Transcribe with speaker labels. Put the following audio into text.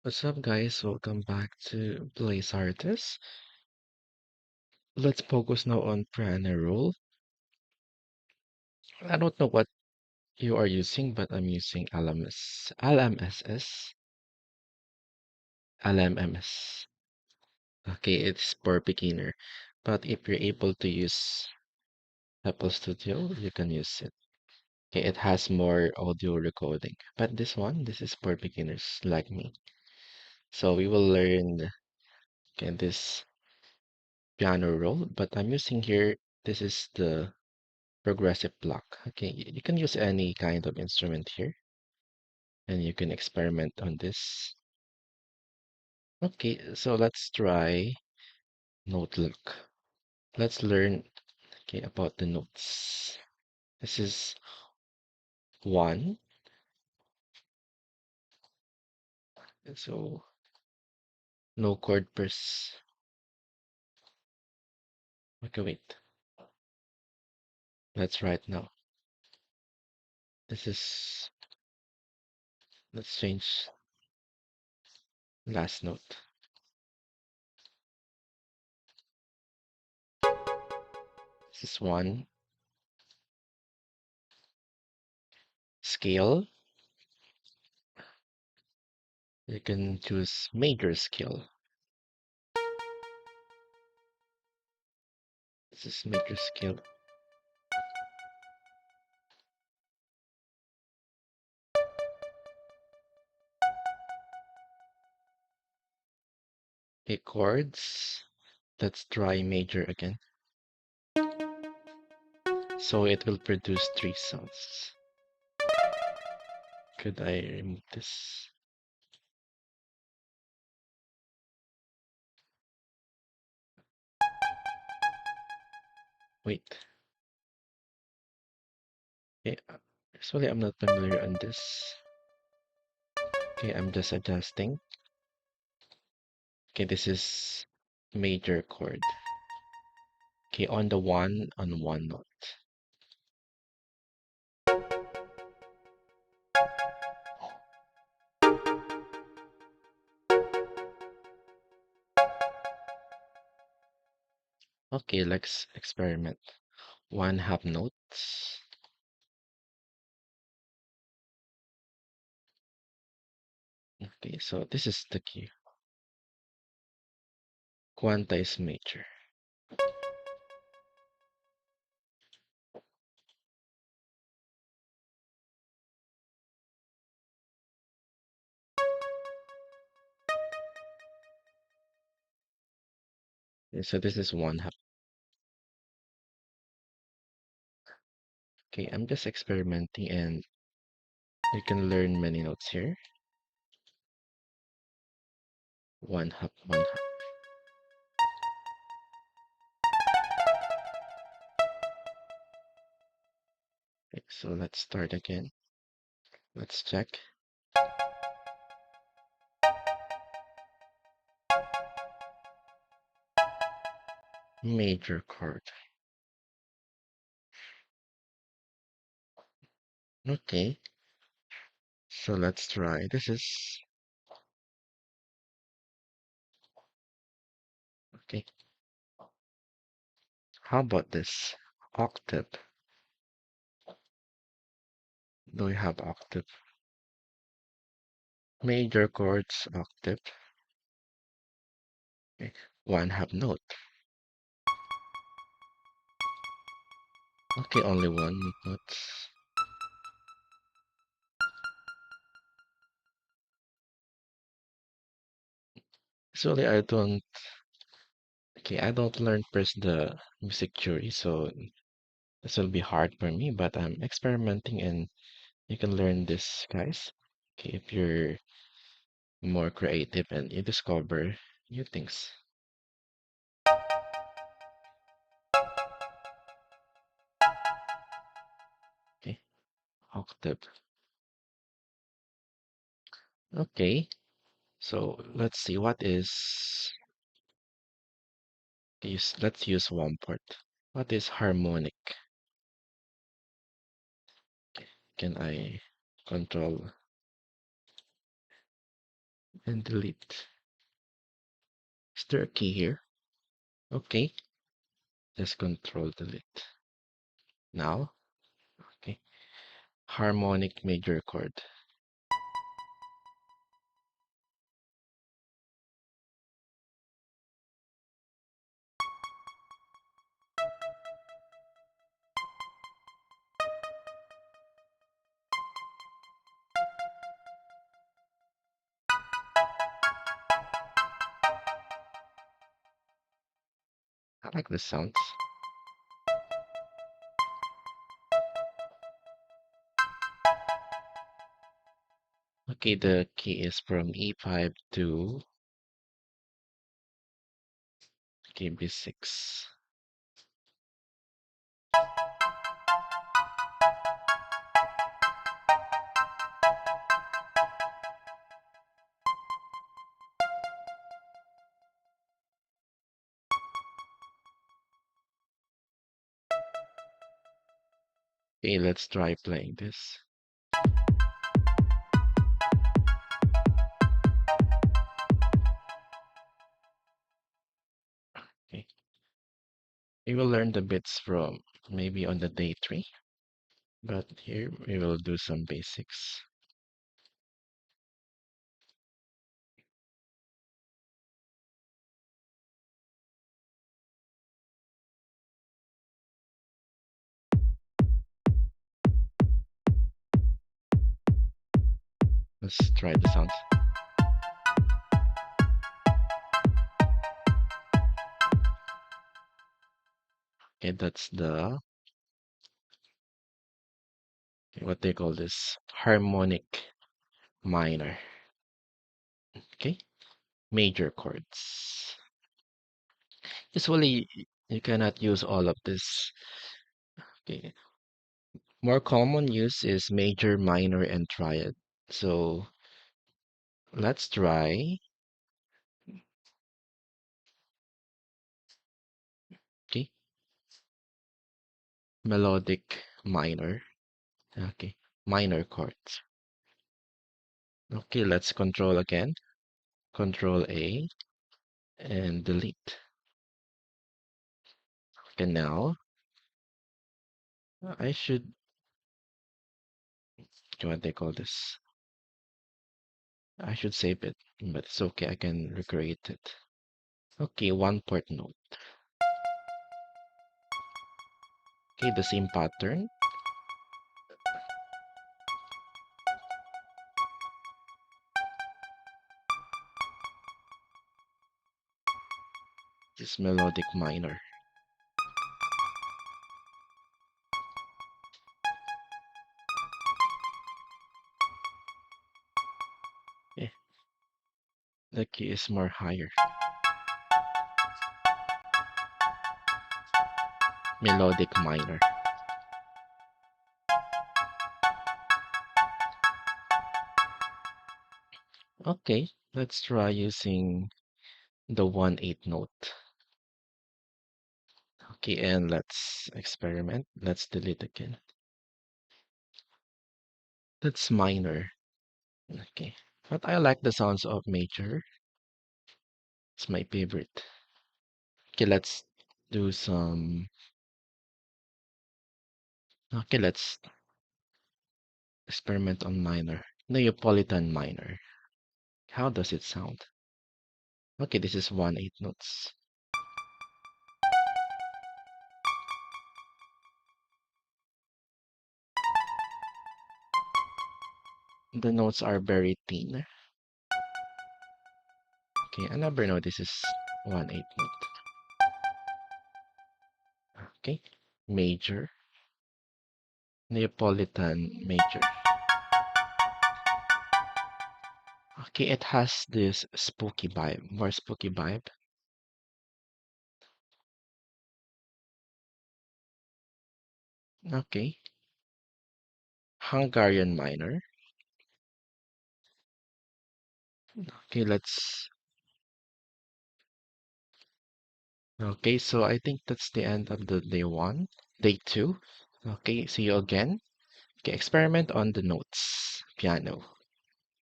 Speaker 1: What's up, guys? Welcome back to Blaze Artist. Let's focus now on Prana rule. I don't know what you are using, but I'm using LMS, LMSS, LMMS. Okay, it's for beginner, but if you're able to use Apple Studio, you can use it. Okay, it has more audio recording, but this is for beginners like me. So we will learn this piano roll, but I'm using here. This is the progressive block. Okay, you can use any kind of instrument here and you can experiment on this. Okay, so let's try note look. Let's learn about the notes. This is one. So no chord press. Okay, wait. Let's write now. This is, let's change last note. This is one. Scale. You can choose major scale. This is major scale. Okay, chords. Let's try major again. So it will produce three sounds. Could I remove this? Wait. Okay, actually I'm not familiar on this. Okay, I'm just adjusting. Okay, this is major chord. Okay, on one note. Okay, let's experiment. One half notes. Okay, so this is the key. Quantize major. Okay, so this is one half. Okay, I'm just experimenting and you can learn many notes here. One half, one half. Okay, so let's start again. Let's check. Major chord. Okay, so let's try. This is okay. How about this? Octave. Do we have octave? Major chords, octave. Okay. One half note. Okay, only one note. Actually, I don't learn first the music theory, so this will be hard for me, but I'm experimenting and you can learn this, guys. Okay, if you're more creative and you discover new things. Okay, octave. Okay, so let's see what is let's use one part. What is harmonic? Can I control? and delete. Is there a key here? Okay, just control delete. Now, okay, harmonic major chord. I like the sounds. Okay, the key is from E5 to KB6. Okay, let's try playing this. Okay, we will learn the bits from maybe on the day 3, but here we will do some basics. Let's try the sounds. Okay, that's the, what they call this, harmonic minor. Okay, major chords. Usually, you cannot use all of this. Okay, more common use is major, minor, and triad. So let's try. Okay, melodic minor. Okay, minor chords. Okay, let's control again. Control A and delete. Okay, now I should, what they call this? I should save it, but it's okay. I can recreate it. Okay, one part note. Okay, the same pattern. This melodic minor. Eh, the key is more higher. Melodic minor. Okay, let's try using the 1/8 note. Okay, and let's experiment. Let's delete again. That's minor. Okay, but I like the sounds of major. It's my favorite. Okay, let's do some. Okay, let's experiment on minor. Neapolitan minor. How does it sound? Okay, this is 1/8 notes. The notes are very thin. Okay, another note. This is 1/8 note. Okay, major. Neapolitan major. Okay, it has this spooky vibe, more spooky vibe. Okay, Hungarian minor. Okay, let's. Okay, so I think that's the end of the day 1. Day 2. Okay, see you again. Okay, experiment on the notes, piano.